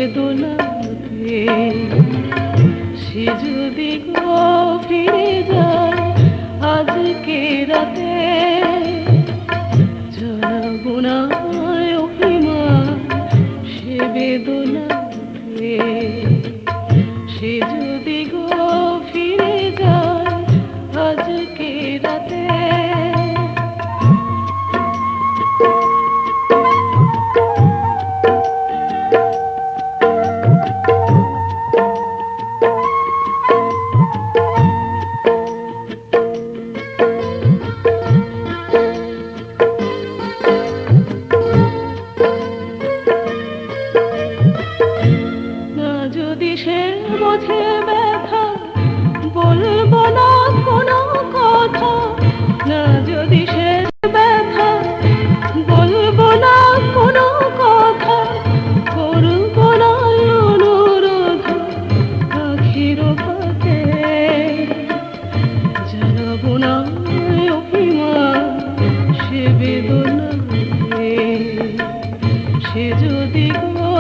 বেদনাতে সে যদি গো ফিরে যায় আজকে রাতে জানাবো না অভিমান সে বেদনাতে সে যদি গো ফিরে যায় আজকে রাতে যদি সে বোঝে ব্যথা বলবো না কোনো কথা না যদি সে ব্যথা বলবো না কোনো কথা করবো না অনুরোধ আখির পাতে জানাবো না অভিমান সে বেদনাতে সে যদি গো